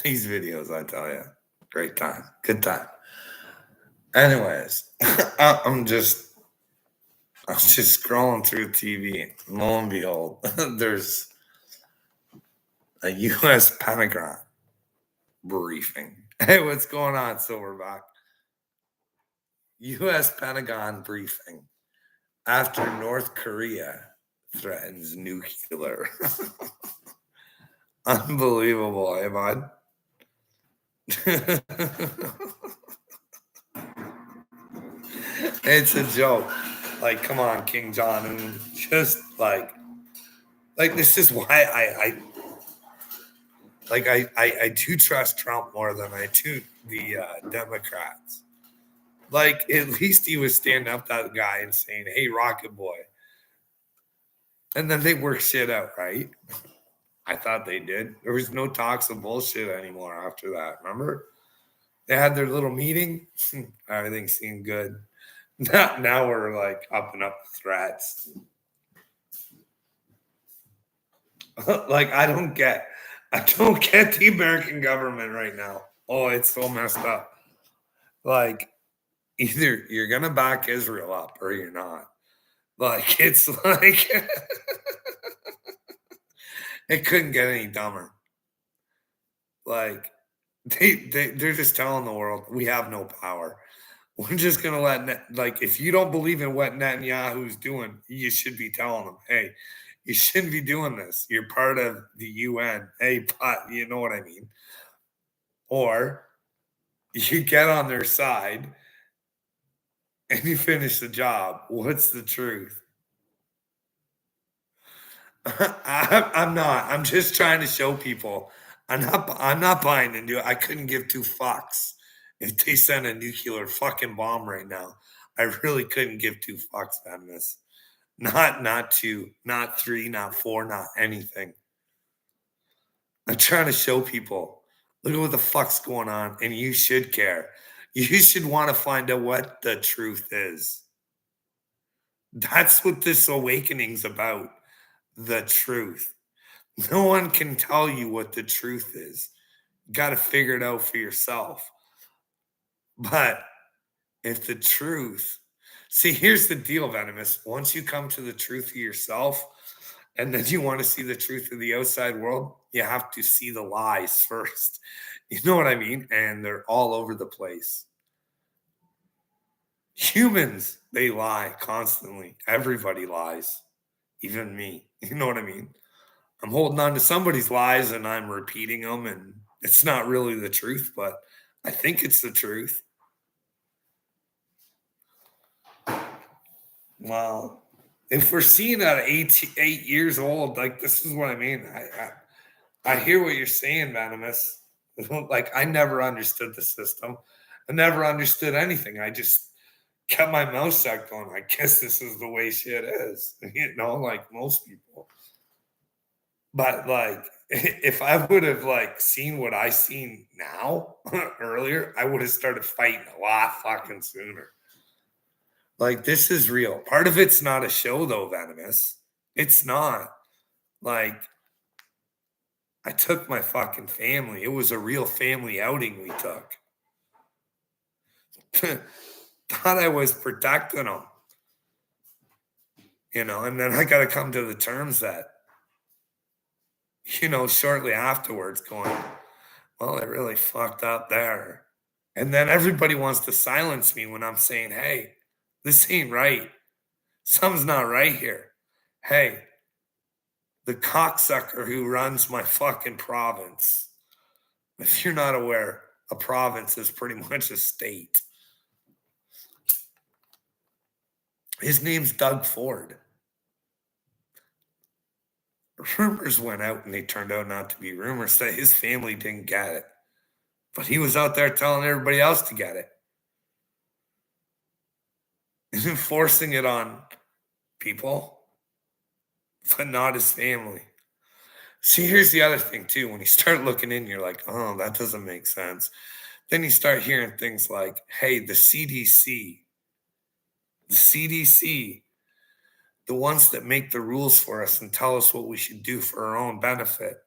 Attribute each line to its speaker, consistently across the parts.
Speaker 1: These videos, I tell you, great time, good time. Anyways, I was just scrolling through TV. Lo and behold, there's a U.S. Pentagon briefing. Hey, what's going on, Silverback? U.S. Pentagon briefing after North Korea threatens nuclear. Unbelievable, eh, bud? It's a joke. Like, come on, King John, and just like this is why I do trust Trump more than I do the Democrats. Like, at least he was standing up to that guy and saying, "Hey, Rocket Boy," and then they work shit out, right? I thought they did. There was no talks of bullshit anymore after that. Remember? They had their little meeting. Everything seemed good. Now we're like up and up threats. Like I don't get the American government right now. Oh, it's so messed up. Like either you're gonna back Israel up or you're not. Like it's like it couldn't get any dumber. Like they're just telling the world we have no power. We're just gonna like if you don't believe in what Netanyahu's doing, you should be telling them, hey, you shouldn't be doing this. You're part of the UN. Hey, but you know what I mean. Or you get on their side and you finish the job. What's the truth? I'm not. I'm just trying to show people. I'm not buying into it. I couldn't give two fucks if they send a nuclear fucking bomb right now. I really couldn't give two fucks on this. Not two, not three, not four, not anything. I'm trying to show people. Look at what the fuck's going on, and you should care. You should want to find out what the truth is. That's what this awakening's about. The truth. No one can tell you what the truth is. You got to figure it out for yourself. But if the truth, see, here's the deal, Venomous. Once you come to the truth of yourself, and then you want to see the truth of the outside world, you have to see the lies first. You know what I mean? And they're all over the place. Humans, they lie constantly. Everybody lies, even me. You know what I mean? I'm holding on to somebody's lies and I'm repeating them, and it's not really the truth, but I think it's the truth. Well, if we're seeing at 8 years old, like this is what I mean. I hear what you're saying, Venomous. Like I never understood the system. I never understood anything. I just kept my mouth shut going, I guess this is the way shit is. You know, like most people. But like if I would have like seen what I seen now earlier, I would have started fighting a lot fucking sooner. Like this is real. Part of it's not a show though, Venomous. It's not. Like I took my fucking family. It was a real family outing we took. Thought I was protecting them. You know, and then I got to come to the terms that, you know, shortly afterwards going, well, it really fucked up there. And then everybody wants to silence me when I'm saying, hey, this ain't right. Something's not right here. Hey, the cocksucker who runs my fucking province. If you're not aware, a province is pretty much a state. His name's Doug Ford. Rumors went out and they turned out not to be rumors that his family didn't get it. But he was out there telling everybody else to get it. And enforcing it on people, but not his family. See, here's the other thing too. When you start looking in, you're like, oh, that doesn't make sense. Then you start hearing things like, hey, the CDC, the ones that make the rules for us and tell us what we should do for our own benefit.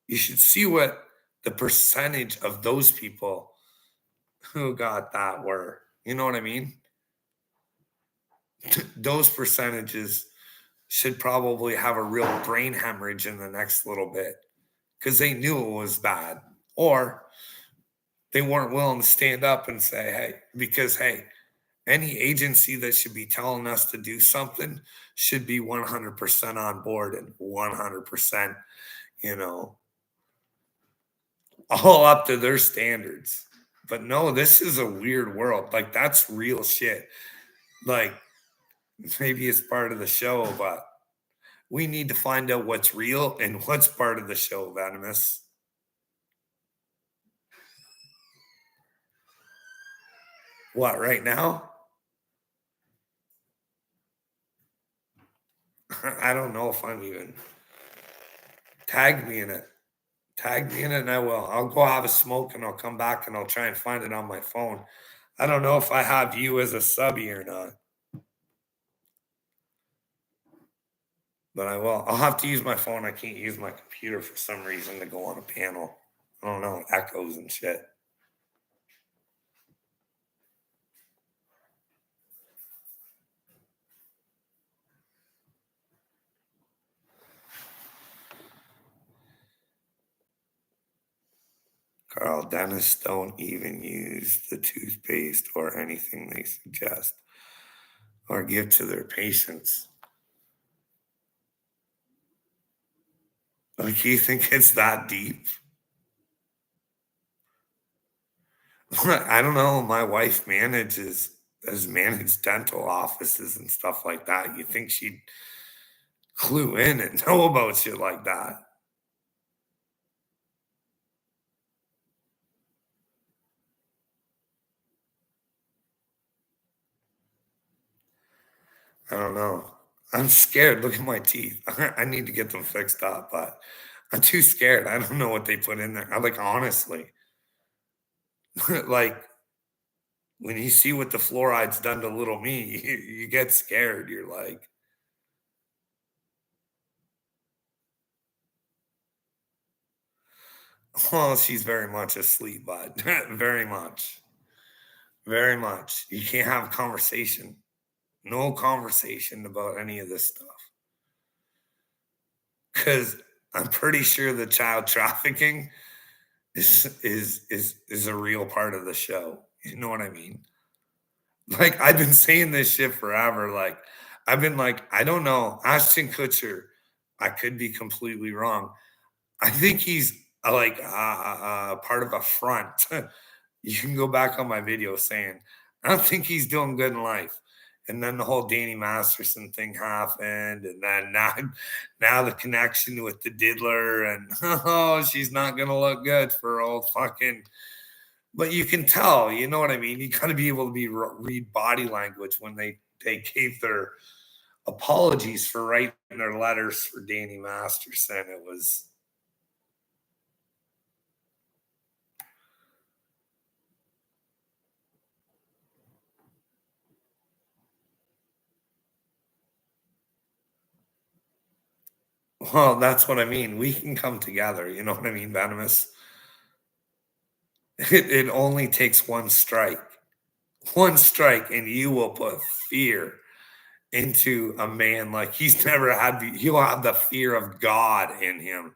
Speaker 1: You should see what the percentage of those people who got that were, you know what I mean? Those percentages should probably have a real brain hemorrhage in the next little bit because they knew it was bad, or they weren't willing to stand up and say, hey, because, hey, any agency that should be telling us to do something should be 100% on board and 100%, you know, all up to their standards. But no, this is a weird world. Like, that's real shit. Like, maybe it's part of the show, but we need to find out what's real and what's part of the show, Venomous. What, right now? I don't know if I'm even. Tag me in it. Tag me in it and I will. I'll go have a smoke and I'll come back and I'll try and find it on my phone. I don't know if I have you as a subby or not, but I will. I'll have to use my phone. I can't use my computer for some reason to go on a panel. I don't know, echoes and shit. Carl, dentists don't even use the toothpaste or anything they suggest or give to their patients. Like, you think it's that deep? I don't know. My wife has managed dental offices and stuff like that. You think she'd clue in and know about shit like that? I don't know. I'm scared. Look at my teeth. I need to get them fixed up, but I'm too scared. I don't know what they put in there. I like, honestly, like, when you see what the fluoride's done to little me, you get scared. You're like, well, she's very much asleep, bud. Very much. Very much. You can't have a conversation. No conversation about any of this stuff. Because I'm pretty sure the child trafficking is a real part of the show. You know what I mean? Like, I've been saying this shit forever. Like, I've been like, I don't know. Ashton Kutcher, I could be completely wrong. I think he's like part of a front. You can go back on my video saying, I don't think he's doing good in life. And then the whole Danny Masterson thing happened, and then now the connection with the diddler, and oh, she's not gonna look good for old fucking. But you can tell, you know what I mean. You got to be able to read body language when they gave their apologies for writing their letters for Danny Masterson. It was. Well, that's what I mean. We can come together. You know what I mean, Venomous? It only takes one strike, and you will put fear into a man like he's never had. He'll have the fear of God in him.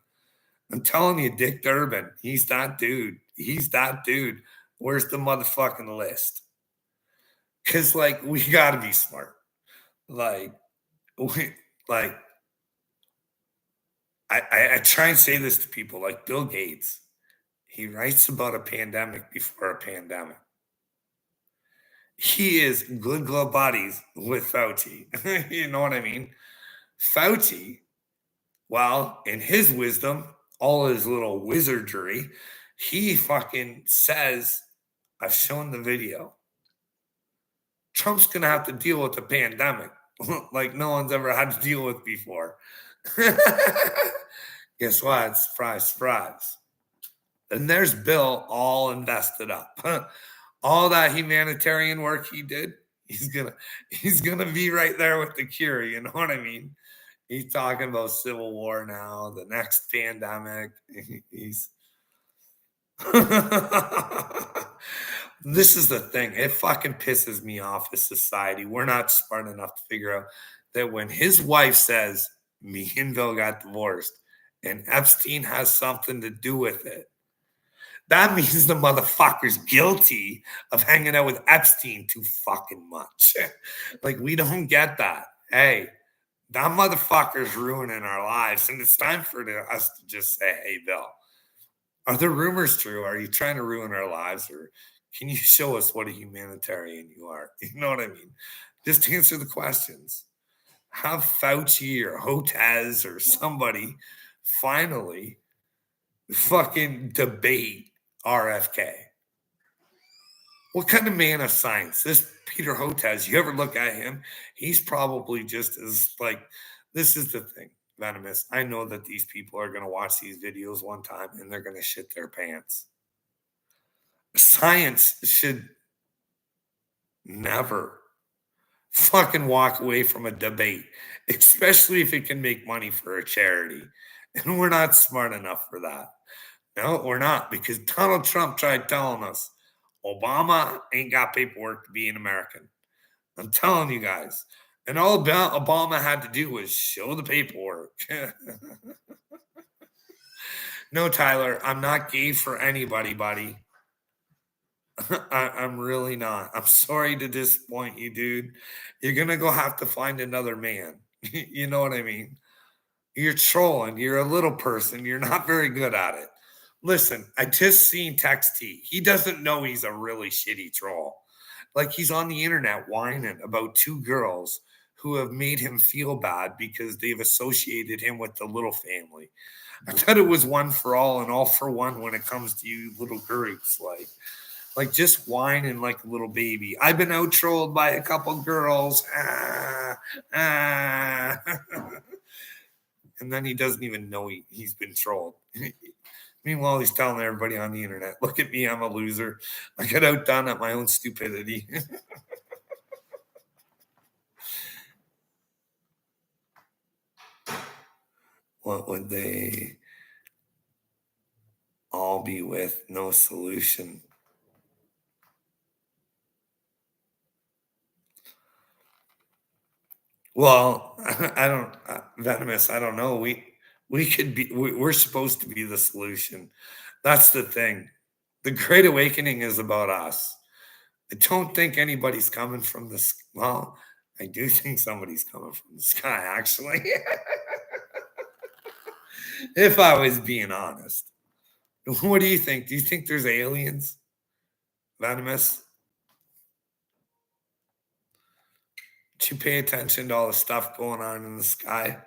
Speaker 1: I'm telling you, Dick Durbin, he's that dude. He's that dude. Where's the motherfucking list? Because, like, we got to be smart. Like, we, like, I try and say this to people like Bill Gates. He writes about a pandemic before a pandemic. He is good glove buddies with Fauci. You know what I mean? Fauci, well, in his wisdom, all his little wizardry, he fucking says, I've shown the video. Trump's going to have to deal with the pandemic like no one's ever had to deal with before. Guess what? Surprise, surprise. And there's Bill all invested up. All that humanitarian work he did, he's gonna be right there with the cure. You know what I mean? He's talking about civil war now, the next pandemic. He's This is the thing. It fucking pisses me off as society. We're not smart enough to figure out that when his wife says, me and Bill got divorced, and Epstein has something to do with it, that means the motherfucker's guilty of hanging out with Epstein too fucking much. Like, we don't get that. Hey, that motherfucker's ruining our lives. And it's time for us to just say, hey, Bill, are the rumors true? Are you trying to ruin our lives? Or can you show us what a humanitarian you are? You know what I mean? Just answer the questions. Have Fauci or Hotez or somebody finally fucking debate RFK. What kind of man of science? This Peter Hotez, you ever look at him? He's probably just as like, this is the thing, Venomous. I know that these people are going to watch these videos one time and they're going to shit their pants. Science should never fucking walk away from a debate, especially if it can make money for a charity. And we're not smart enough for that. No, we're not, because Donald Trump tried telling us Obama ain't got paperwork to be an American. I'm telling you guys. And all Obama had to do was show the paperwork. No, Tyler, I'm not gay for anybody, buddy. I'm really not. I'm sorry to disappoint you, dude. You're going to go have to find another man. You know what I mean? You're trolling. You're a little person. You're not very good at it. Listen, I just seen Tex T. He doesn't know he's a really shitty troll. Like, he's on the internet whining about two girls who have made him feel bad because they've associated him with the little family. I thought it was one for all and all for one when it comes to you little groups. Like just whining like a little baby. I've been out trolled by a couple girls. And then he doesn't even know he's been trolled. Meanwhile, he's telling everybody on the internet, look at me, I'm a loser. I got outdone at my own stupidity. What would they all be with? No solution. Well, I don't, Venomous, I don't know. We could be, we're supposed to be the solution. That's the thing. The Great Awakening is about us. I don't think anybody's coming from the well, I do think somebody's coming from the sky, actually. If I was being honest. What do you think? Do you think there's aliens? Venomous? Did you pay attention to all the stuff going on in the sky?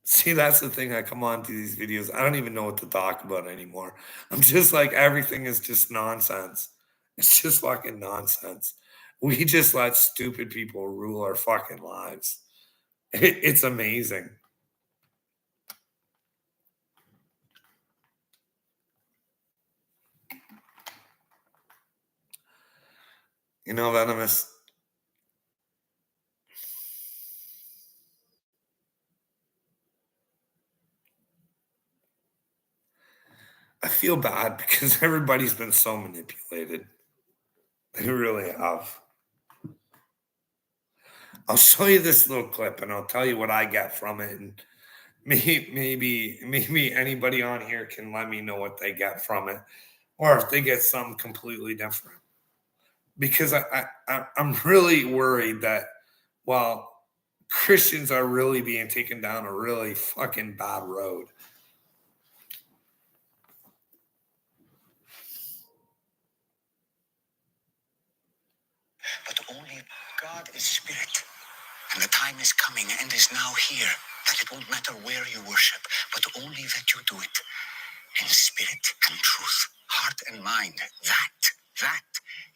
Speaker 1: See, that's the thing. I come on to these videos. I don't even know what to talk about anymore. I'm just like, everything is just nonsense. It's just fucking nonsense. We just let stupid people rule our fucking lives. It's amazing. You know, Venomous, I feel bad because everybody's been so manipulated. They really have. I'll show you this little clip and I'll tell you what I get from it. And maybe anybody on here can let me know what they get from it, or if they get something completely different. Because I'm really worried that, well, Christians are really being taken down a really fucking bad road.
Speaker 2: But only God is spirit. And the time is coming and is now here that it won't matter where you worship, but only that you do it in spirit and truth, heart and mind. That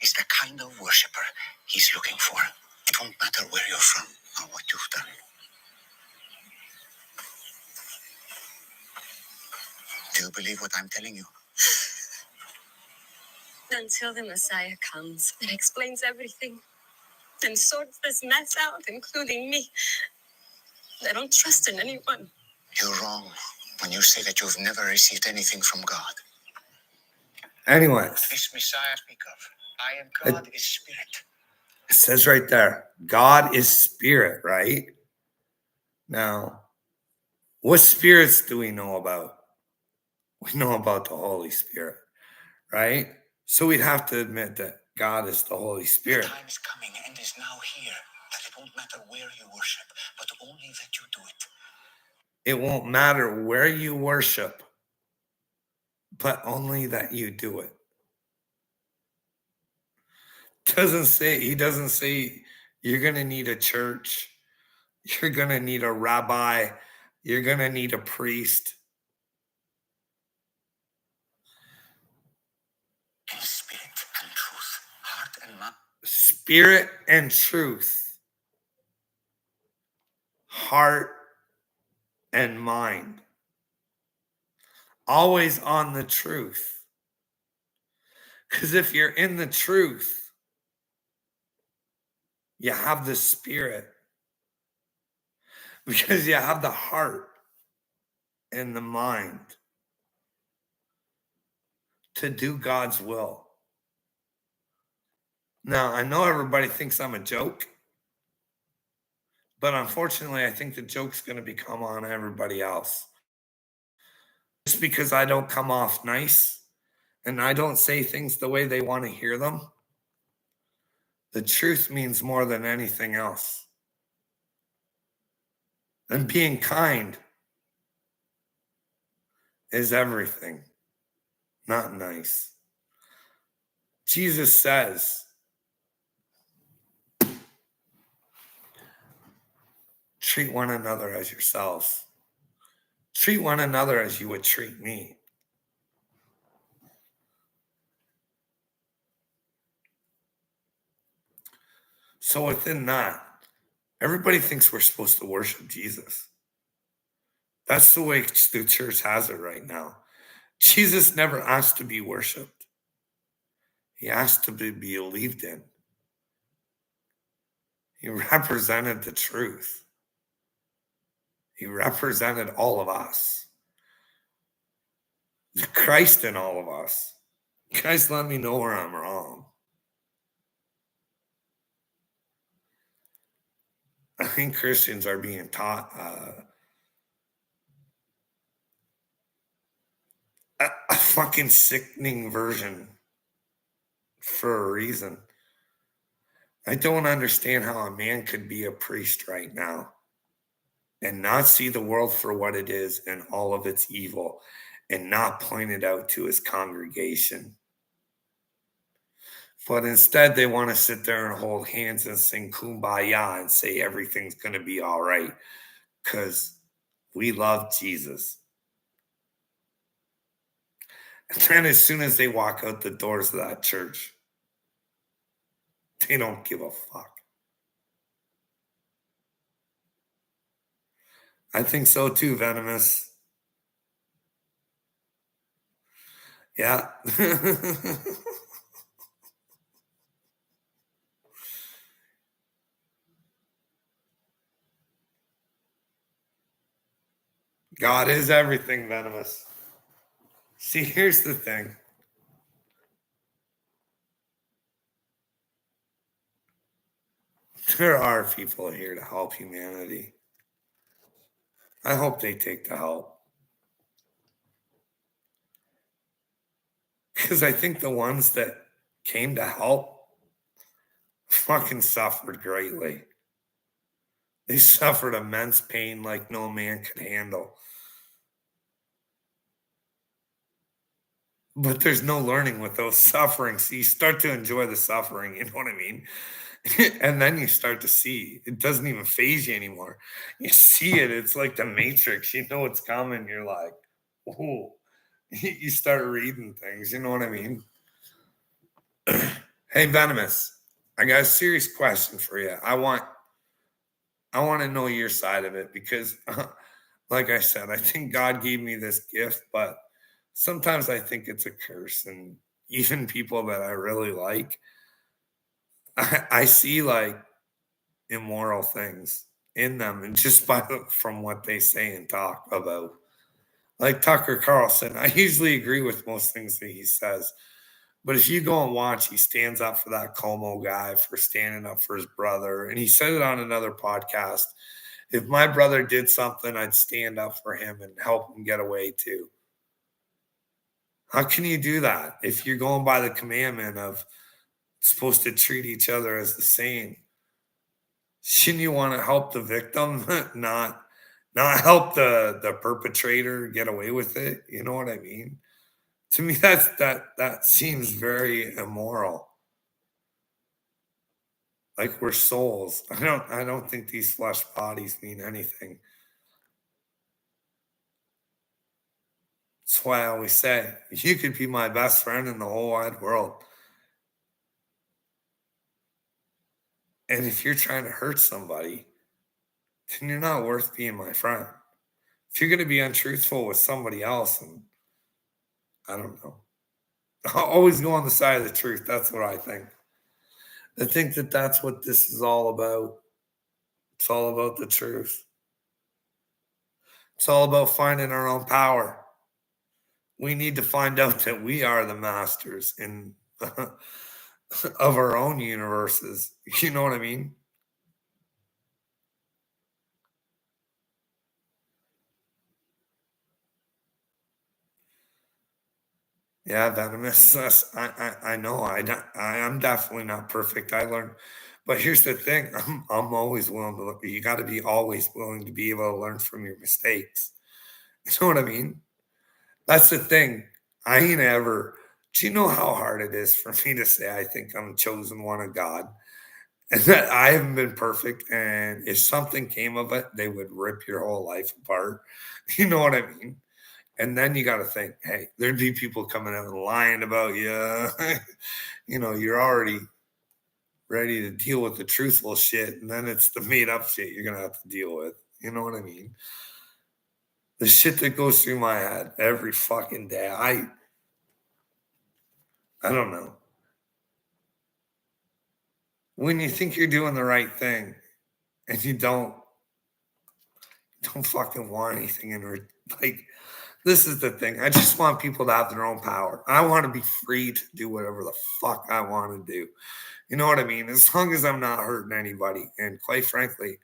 Speaker 2: is the kind of worshiper he's looking for. It won't matter where you're from or what you've done. Do you believe what I'm telling you?
Speaker 3: Until the Messiah comes and explains everything and sorts this mess out, including me. I don't trust in anyone.
Speaker 2: You're wrong when you say that you've never received anything from God.
Speaker 1: Anyways,
Speaker 2: This Messiah I speak of, I am God, is spirit.
Speaker 1: it says right there, God is spirit, right? Now, what spirits do we know about? We know about the Holy Spirit, right? So we'd have to admit that God is the Holy
Speaker 2: The
Speaker 1: Spirit.
Speaker 2: time is coming and is now here that it won't matter where you worship, but only that you do it.
Speaker 1: It won't matter where you worship, but only that you do it. He doesn't say you're going to need a church, you're going to need a rabbi, you're going to need a priest.
Speaker 2: In spirit and truth, heart and mind.
Speaker 1: Spirit and truth, heart and mind. Always on the truth. Because if you're in the truth, you have the spirit. Because you have the heart and the mind to do God's will. Now, I know everybody thinks I'm a joke, but unfortunately, I think the joke's going to become on everybody else. Just because I don't come off nice and I don't say things the way they want to hear them, the truth means more than anything else. And being kind is everything, not nice. Jesus says, treat one another as yourselves. Treat one another as you would treat me. So within that, everybody thinks we're supposed to worship Jesus. That's the way the church has it right now. Jesus never asked to be worshiped. He asked to be believed in. He represented the truth. He represented all of us. The Christ in all of us. You guys let me know where I'm wrong. I think Christians are being taught a fucking sickening version for a reason. I don't understand how a man could be a priest right now and not see the world for what it is and all of its evil and not point it out to his congregation. But instead, they want to sit there and hold hands and sing kumbaya and say everything's going to be all right because we love Jesus. And then as soon as they walk out the doors of that church, they don't give a fuck. I think so too, Venomous. Yeah. God is everything, Venomous. See, here's the thing. There are people here to help humanity. I hope they take the help. Because I think the ones that came to help fucking suffered greatly. They suffered immense pain like no man could handle. But there's no learning with those sufferings. So you start to enjoy the suffering, you know what I mean? And then you start to see it doesn't even phase you anymore. You see it, it's like the Matrix. You know it's coming. You're like, oh, you start reading things. You know what I mean? Hey, Venomous, I got a serious question for you. I want to know your side of it because, like I said, I think God gave me this gift, but sometimes I think it's a curse. And even people that I really like, I see like immoral things in them, and just from what they say and talk about. Like Tucker Carlson, I usually agree with most things that he says. But if you go and watch, he stands up for that Como guy for standing up for his brother. And he said it on another podcast. If my brother did something, I'd stand up for him and help him get away too. How can you do that if you're going by the commandment of supposed to treat each other as the same? Shouldn't you want to help the victim, not help the perpetrator get away with it? You know what I mean? To me, that seems very immoral. Like we're souls. I don't think these flesh bodies mean anything. That's why I always say you could be my best friend in the whole wide world. And if you're trying to hurt somebody, then you're not worth being my friend. If you're going to be untruthful with somebody else, and I don't know, I'll always go on the side of the truth. That's what I think. I think that that's what this is all about. It's all about the truth. It's all about finding our own power. We need to find out that we are the masters in of our own universes. You know what I mean? Yeah, venomous. I know. I'm definitely not perfect. I learn, but here's the thing. I'm always willing to look. You got to be always willing to be able to learn from your mistakes. You know what I mean? That's the thing. I ain't ever. Do you know how hard it is for me to say I think I'm the chosen one of God, and that I haven't been perfect? And if something came of it, they would rip your whole life apart. You know what I mean? And then you got to think, hey, there'd be people coming out and lying about you. You know, you're already ready to deal with the truthful shit, and then it's the made up shit you're gonna have to deal with. You know what I mean? The shit that goes through my head every fucking day. I don't know. When you think you're doing the right thing and you don't fucking want anything in like this is the thing. I just want people to have their own power. I want to be free to do whatever the fuck I want to do. You know what I mean? As long as I'm not hurting anybody. And quite frankly,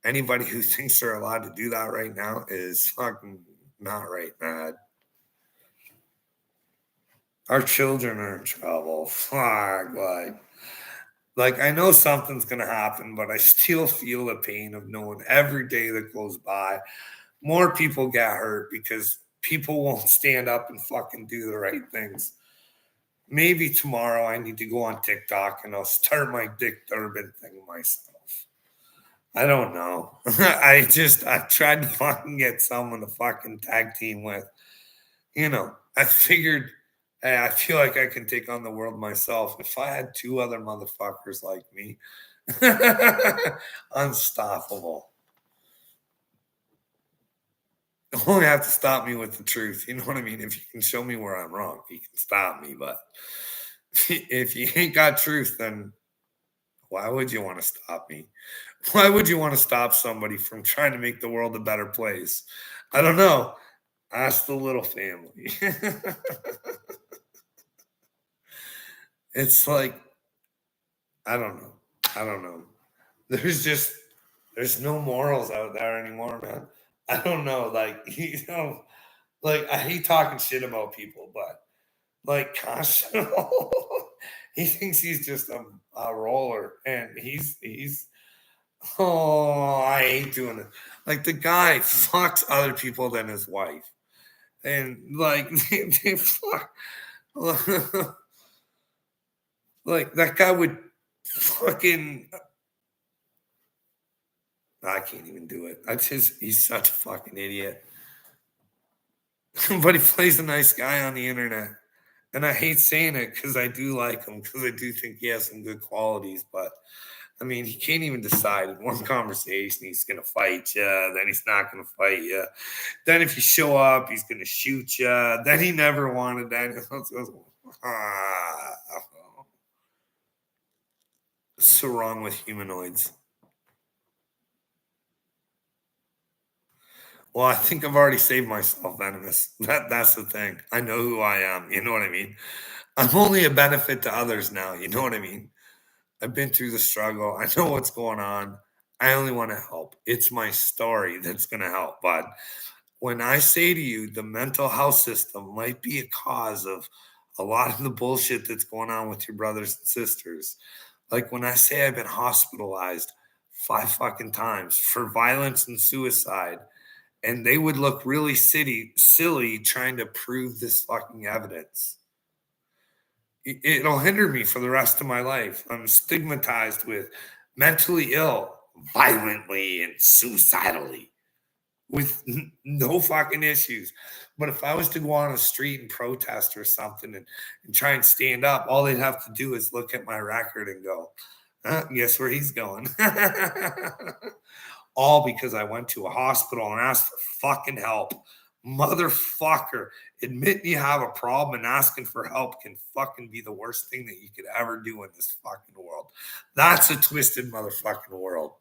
Speaker 1: anybody who thinks they're allowed to do that right now is fucking not right, mad. Our children are in trouble. Fuck, like I know something's gonna happen, but I still feel the pain of knowing every day that goes by, more people get hurt because people won't stand up and fucking do the right things. Maybe tomorrow I need to go on TikTok and I'll start my Dick Durbin thing myself. I don't know. I tried to fucking get someone to fucking tag team with. You know, I figured, hey, I feel like I can take on the world myself. If I had two other motherfuckers like me, unstoppable. You only have to stop me with the truth. You know what I mean? If you can show me where I'm wrong, you can stop me. But if you ain't got truth, then why would you want to stop me? Why would you want to stop somebody from trying to make the world a better place? I don't know. Ask the little family. It's like, I don't know. I don't know. There's just, there's no morals out there anymore, man. I don't know. Like, like I hate talking shit about people, but like Costco, he thinks he's just a roller, and he's oh, I hate doing it. Like the guy fucks other people than his wife, and like they fuck. Like that guy would fucking. I can't even do it. I just he's such a fucking idiot. But he plays a nice guy on the internet. And I hate saying it because I do like him because I do think he has some good qualities. But I mean, he can't even decide in one conversation he's going to fight you, then he's not going to fight you. Then if you show up, he's going to shoot you. Then he never wanted that. Ah, so wrong with humanoids. Well, I think I've already saved myself, Venomous. That's the thing. I know who I am. You know what I mean? I'm only a benefit to others now. You know what I mean? I've been through the struggle. I know what's going on. I only want to help. It's my story that's going to help. But when I say to you, the mental health system might be a cause of a lot of the bullshit that's going on with your brothers and sisters. Like when I say I've been hospitalized 5 fucking times for violence and suicide, and they would look really silly trying to prove this fucking evidence. It'll hinder me for the rest of my life. I'm stigmatized with mentally ill, violently and suicidally, with no fucking issues. But if I was to go on a street and protest or something and try and stand up, all they'd have to do is look at my record and go, guess where he's going? All because I went to a hospital and asked for fucking help. Motherfucker, admitting you have a problem and asking for help can fucking be the worst thing that you could ever do in this fucking world. That's a twisted motherfucking world.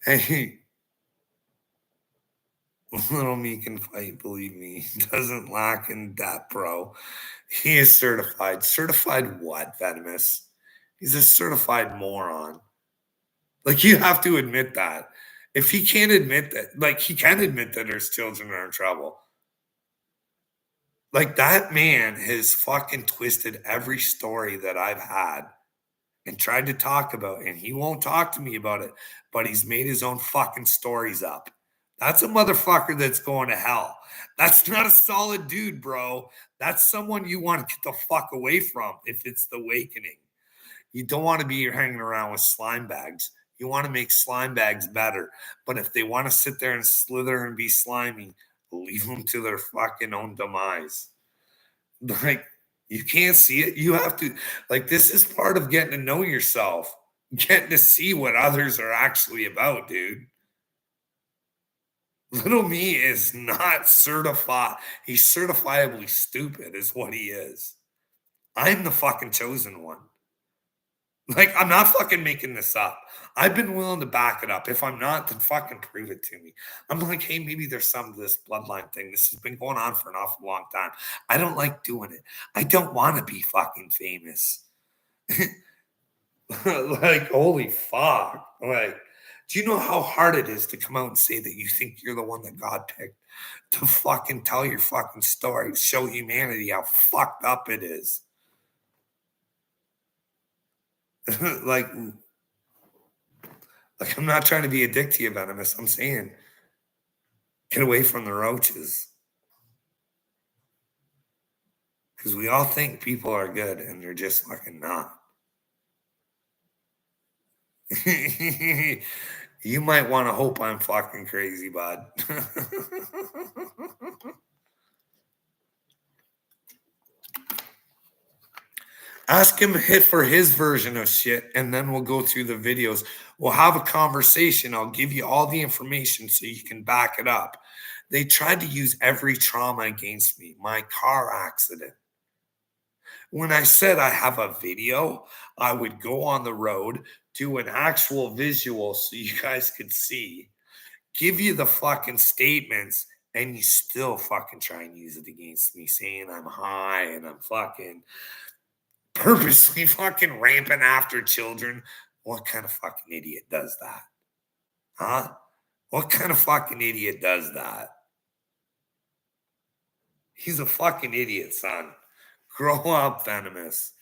Speaker 1: Hey, little me can fight, believe me. He doesn't lack in that, bro. He is certified. Certified what, Venomous? He's a certified moron. Like, you have to admit that. If he can't admit that, like, he can admit that his children are in trouble. Like, that man has fucking twisted every story that I've had and tried to talk about, and he won't talk to me about it, but he's made his own fucking stories up. That's a motherfucker that's going to hell. That's not a solid dude, bro. That's someone you want to get the fuck away from if it's the awakening. You don't want to be hanging around with slime bags. You want to make slime bags better. But if they want to sit there and slither and be slimy, leave them to their fucking own demise. Like, you can't see it. You have to, like, this is part of getting to know yourself, getting to see what others are actually about, dude. Little me is not certified. He's certifiably stupid, is what he is. I'm the fucking chosen one. Like, I'm not fucking making this up. I've been willing to back it up. If I'm not, then fucking prove it to me. I'm like, hey, maybe there's some of this bloodline thing. This has been going on for an awful long time. I don't like doing it. I don't want to be fucking famous. Like, holy fuck. Like, do you know how hard it is to come out and say that you think you're the one that God picked to fucking tell your fucking story, show humanity how fucked up it is? like, I'm not trying to be a dick to you, Venomous. I'm saying get away from the roaches. Because we all think people are good and they're just fucking not. You might want to hope I'm fucking crazy, bud. Ask him hit for his version of shit, and then we'll go through the videos. We'll have a conversation. I'll give you all the information so you can back it up. They tried to use every trauma against me. My car accident. When I said I have a video, I would go on the road, do an actual visual so you guys could see, give you the fucking statements, and you still fucking try and use it against me, saying I'm high and I'm fucking purposely fucking ramping after children. What kind of fucking idiot does that? Huh? What kind of fucking idiot does that? He's a fucking idiot, son. Grow up, Venomous.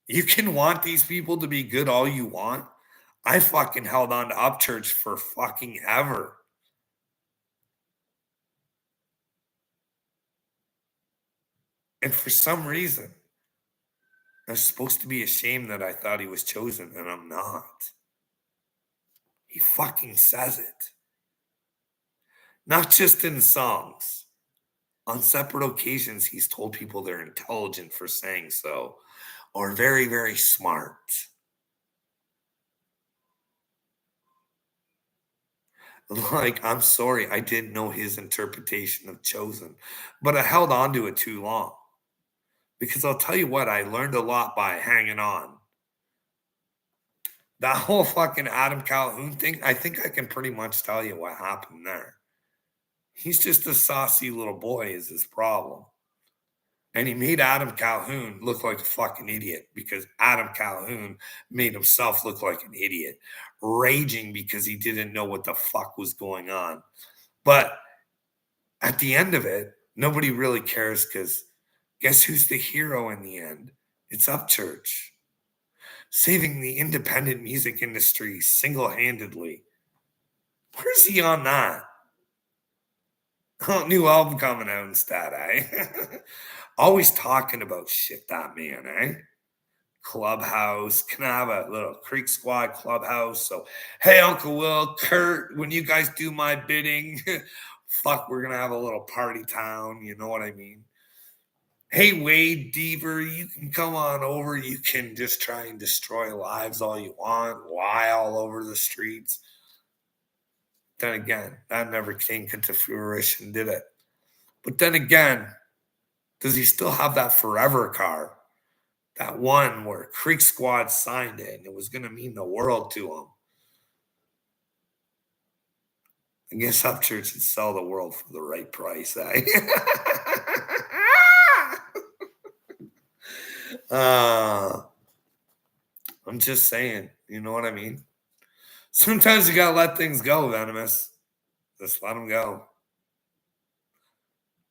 Speaker 1: You can want these people to be good all you want. I fucking held on to Upchurch for fucking ever. And for some reason, I was supposed to be ashamed that I thought he was chosen, and I'm not. He fucking says it. Not just in songs. On separate occasions, he's told people they're intelligent for saying so, or very, very smart. Like, I'm sorry, I didn't know his interpretation of chosen, but I held on to it too long. Because I'll tell you what, I learned a lot by hanging on. That whole fucking Adam Calhoun thing, I think I can pretty much tell you what happened there. He's just a saucy little boy is his problem. And he made Adam Calhoun look like a fucking idiot because Adam Calhoun made himself look like an idiot, raging because he didn't know what the fuck was going on. But at the end of it, nobody really cares because guess who's the hero in the end? It's Upchurch, saving the independent music industry single handedly. Where's he on that? Oh, new album coming out instead, eh? Always talking about shit, that man, eh? Clubhouse. Can I have a little Creek Squad clubhouse? So, hey, Uncle Will, Kurt, when you guys do my bidding, fuck, we're going to have a little party town. You know what I mean? Hey, Wade Deaver, you can come on over. You can just try and destroy lives all you want, lie all over the streets. Then again, that never came into fruition, did it? But then again, does he still have that forever car? That one where Creek Squad signed it and it was going to mean the world to him. I guess Upchurch would sell the world for the right price, eh? I'm just saying, you know what I mean? Sometimes you gotta let things go, Venomous. Just let them go.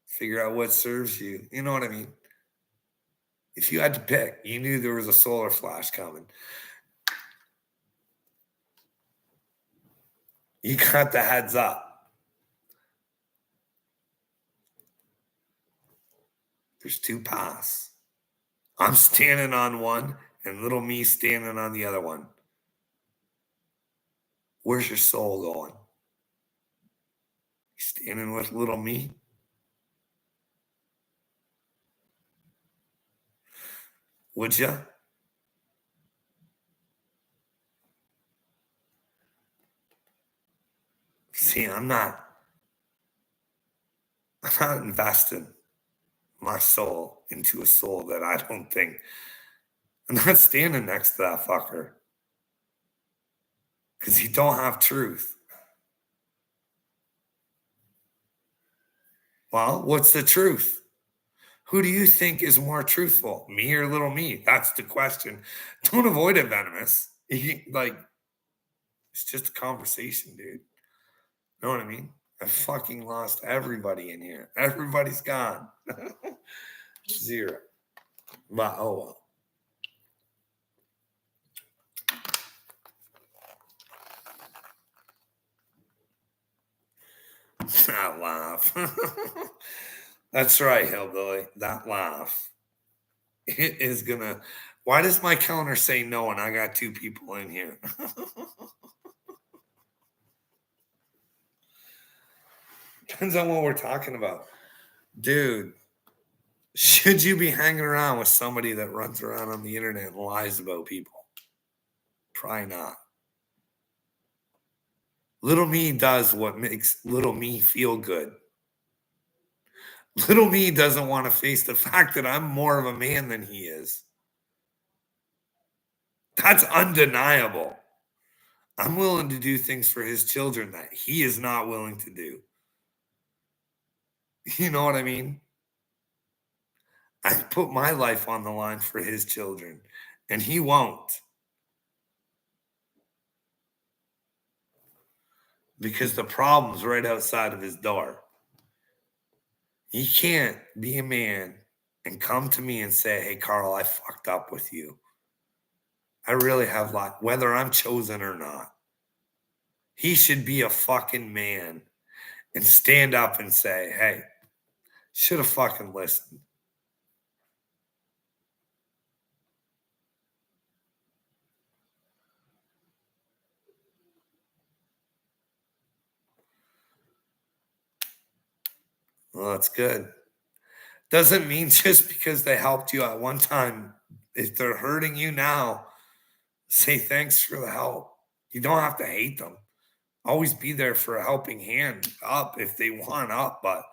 Speaker 1: Figure out what serves you. You know what I mean? If you had to pick, you knew there was a solar flash coming. You got the heads up. There's two paths. I'm standing on one, and little me standing on the other one. Where's your soul going? You standing with little me? Would you? See, I'm not investing my soul into a soul that I don't think. I'm not standing next to that fucker. Because he don't have truth. Well, what's the truth? Who do you think is more truthful, me or little me? That's the question. Don't avoid it, Venomous. It's just a conversation, dude. Know what I mean? I fucking lost everybody in here. Everybody's gone. Zero. But oh well. That laugh. That's right, Hillbilly. That laugh. It is gonna. Why does my counter say no and I got two people in here? Depends on what we're talking about. Dude, should you be hanging around with somebody that runs around on the internet and lies about people? Probably not. Little me does what makes little me feel good. Little me doesn't want to face the fact that I'm more of a man than he is. That's undeniable. I'm willing to do things for his children that he is not willing to do. You know what I mean? I put my life on the line for his children, and he won't. Because the problem's right outside of his door. He can't be a man and come to me and say, hey, Carl, I fucked up with you. I really have lied, whether I'm chosen or not. He should be a fucking man and stand up and say, hey, should have fucking listened. Well, that's good. Doesn't mean just because they helped you at one time, if they're hurting you now, say thanks for the help. You don't have to hate them. Always be there for a helping hand up if they want up, but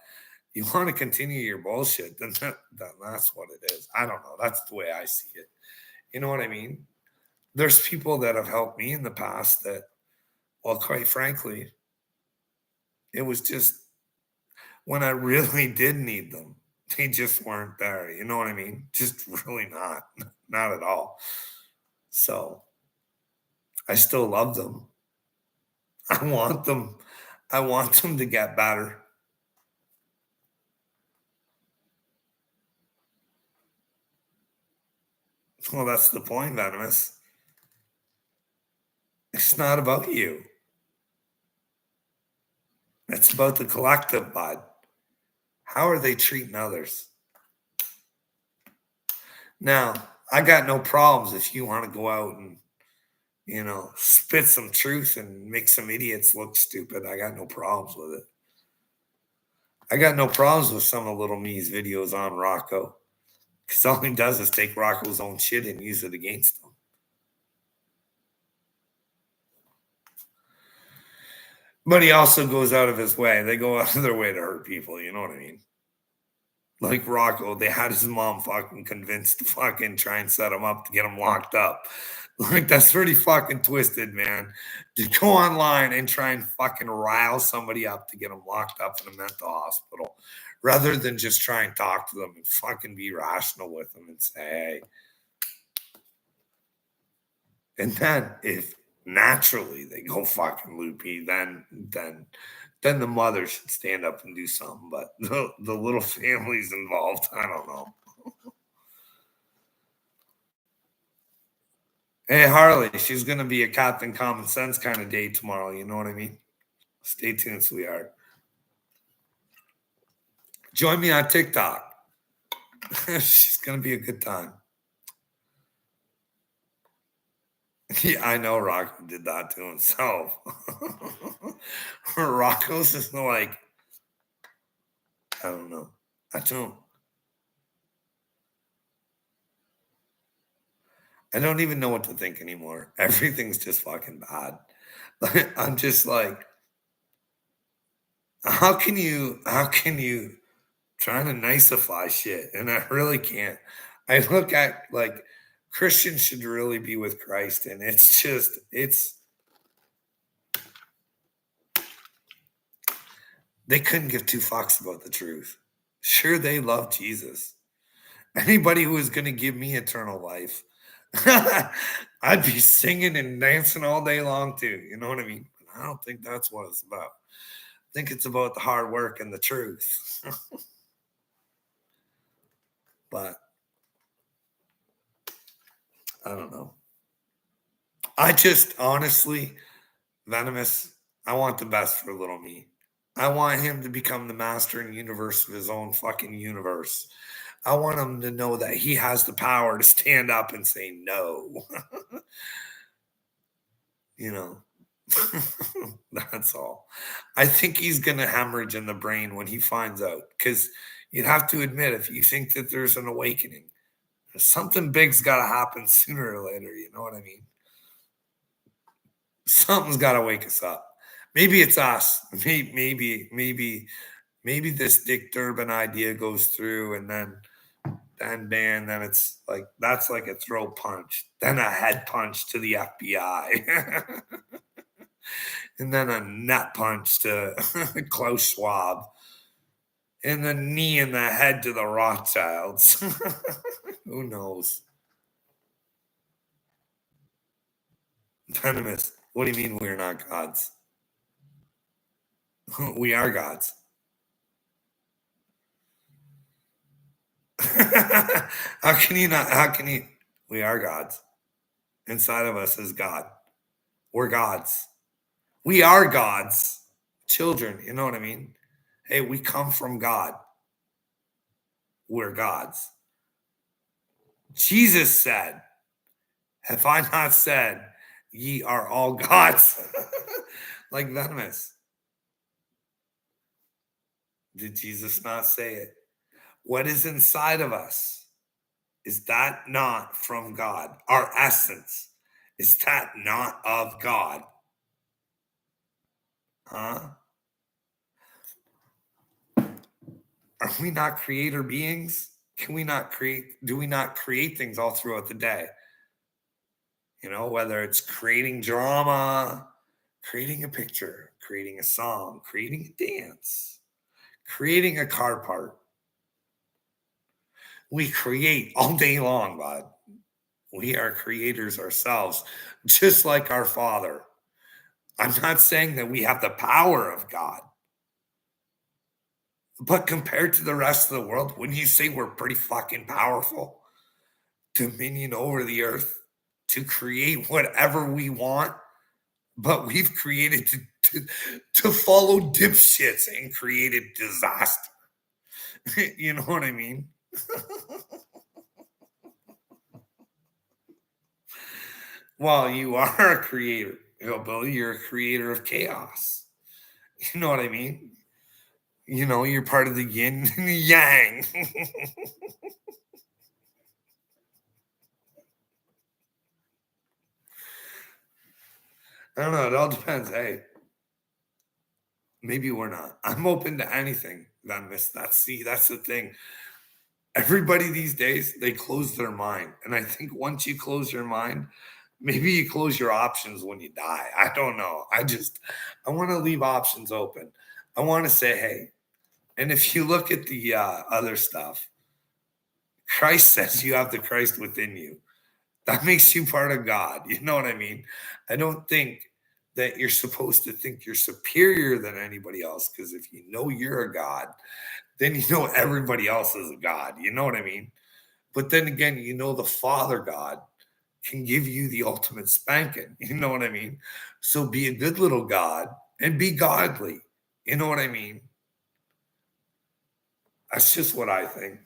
Speaker 1: you want to continue your bullshit, then that's what it is. I don't know. That's the way I see it. You know what I mean? There's people that have helped me in the past that, well, quite frankly, it was just when I really did need them. They just weren't there. You know what I mean? Just really not. Not at all. So I still love them. I want them. I want them to get better. Well, that's the point, Venomous. It's not about you. It's about the collective, bud. How are they treating others? Now, I got no problems if you want to go out and, spit some truth and make some idiots look stupid. I got no problems with it. I got no problems with some of Little Me's videos on Rocco. Because all he does is take Rocco's own shit and use it against him. But he also goes out of his way. They go out of their way to hurt people. You know what I mean? Like Rocco, they had his mom fucking convinced to fucking try and set him up to get him locked up. Like, that's pretty fucking twisted, man. To go online and try and fucking rile somebody up to get them locked up in a mental hospital rather than just try and talk to them and fucking be rational with them and say, hey. And then if naturally they go fucking loopy, then the mother should stand up and do something. But the little families involved, I don't know. Hey, Harley, she's going to be a Captain Common Sense kind of day tomorrow. You know what I mean? Stay tuned, sweetheart. Join me on TikTok. She's going to be a good time. Yeah, I know Rocco did that to himself. Rocco's just like, I don't know. I don't even know what to think anymore. Everything's just fucking bad. I'm just like, how can you try to nicify shit? And I really can't. I look at like Christians should really be with Christ, and they couldn't give two fucks about the truth. Sure, they love Jesus. Anybody who is going to give me eternal life, I'd be singing and dancing all day long too. You know what I mean? I don't think that's what it's about. I think it's about the hard work and the truth. But I don't know. I just honestly, Venomous, I want the best for Little Me. I want him to become the master and universe of his own fucking universe. I want him to know that he has the power to stand up and say no. You know, that's all. I think he's going to hemorrhage in the brain when he finds out, because you'd have to admit, if you think that there's an awakening, something big's got to happen sooner or later. You know what I mean? Something's got to wake us up. Maybe it's us. Maybe this Dick Durbin idea goes through, and then it's like, that's like a throat punch, then a head punch to the FBI, and then a nut punch to Klaus Schwab, and the knee in the head to the Rothschilds. Who knows? Venomous, what do you mean we're not gods? We are gods. How can you? We are gods. Inside of us is God. We're gods. We are God's children. You know what I mean? Hey, we come from God. We're gods. Jesus said, have I not said, ye are all gods? Like Venomous. Did Jesus not say it? What is inside of us? Is that not from God? Our essence, is that not of God? Huh? Are we not creator beings? Do we not create things all throughout the day? You know, whether it's creating drama, creating a picture, creating a song, creating a dance, creating a car part. We create all day long, bud. We are creators ourselves, just like our Father. I'm not saying that we have the power of God, but compared to the rest of the world, wouldn't you say we're pretty fucking powerful? Dominion over the earth to create whatever we want, but we've created to follow dipshits and created disaster. You know what I mean? Well, you are a creator, Billy. You're a creator of chaos. You know what I mean? You know, you're part of the yin and the yang. I don't know. It all depends. Hey, maybe we're not. I'm open to anything. That's the thing. Everybody these days, they close their mind. And I think once you close your mind, maybe you close your options when you die. I don't know. I want to leave options open. I want to say, hey, and if you look at the other stuff, Christ says you have the Christ within you. That makes you part of God. You know what I mean? I don't think that you're supposed to think you're superior than anybody else, because if you know you're a God, then you know everybody else is a God. You know what I mean? But then again, you know the Father God can give you the ultimate spanking. You know what I mean? So be a good little God and be godly. You know what I mean? That's just what I think.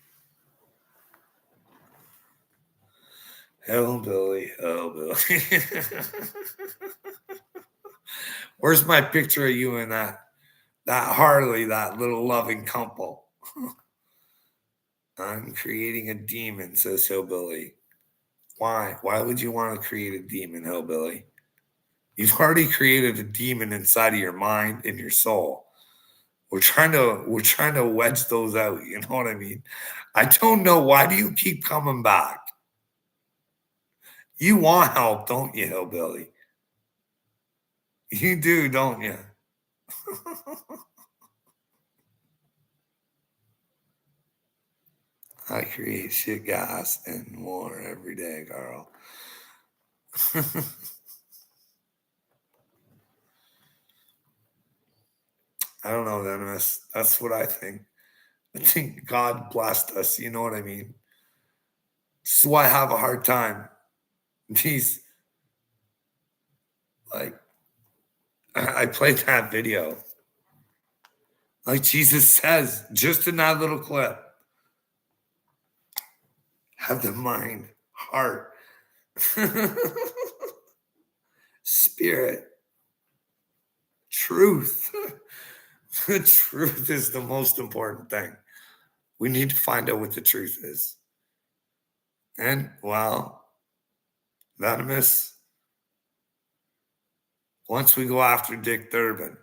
Speaker 1: Hellbilly, hellbilly. Where's my picture of you and that Harley, that little loving couple? I'm creating a demon, says Hillbilly. Why? Why would you want to create a demon, Hillbilly? You've already created a demon inside of your mind and your soul. We're trying to wedge those out. You know what I mean? I don't know. Why do you keep coming back? You want help, don't you, Hillbilly? You do, don't you? I create shit gas and more every day, Carl. I don't know, Venomous. That's what I think. I think God blessed us. You know what I mean? This is why I have a hard time. These, like, I played that video. Like Jesus says, just in that little clip, have the mind, heart, spirit, truth. The truth is the most important thing. We need to find out what the truth is. And, well, Venomous, once we go after Dick Durbin,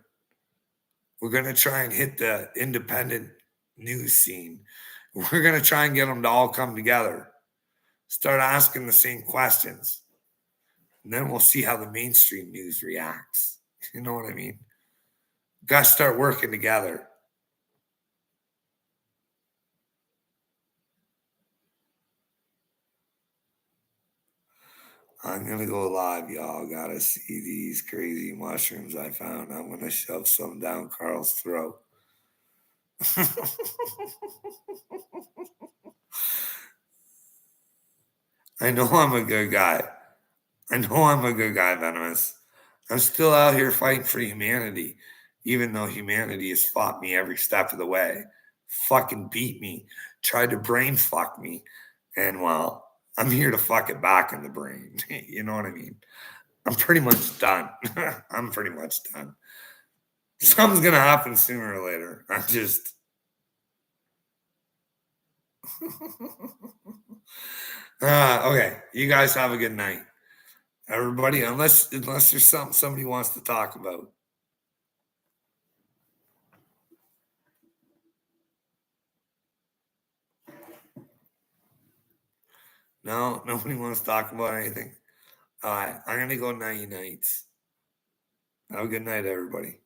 Speaker 1: we're going to try and hit the independent news scene. We're going to try and get them to all come together, start asking the same questions. And then we'll see how the mainstream news reacts. You know what I mean? Got to start working together. I'm going to go live, y'all. Got to see these crazy mushrooms I found. I'm going to shove some down Carl's throat. I know I'm a good guy. I know I'm a good guy, Venomous. I'm still out here fighting for humanity, even though humanity has fought me every step of the way, fucking beat me, tried to brain fuck me. And well, I'm here to fuck it back in the brain. You know what I mean? I'm pretty much done. I'm pretty much done. Something's going to happen sooner or later. I'm just. Okay. You guys have a good night. Everybody, unless there's something somebody wants to talk about. No, nobody wants to talk about anything. All right, I'm gonna go nighty nights. Have a good night, everybody.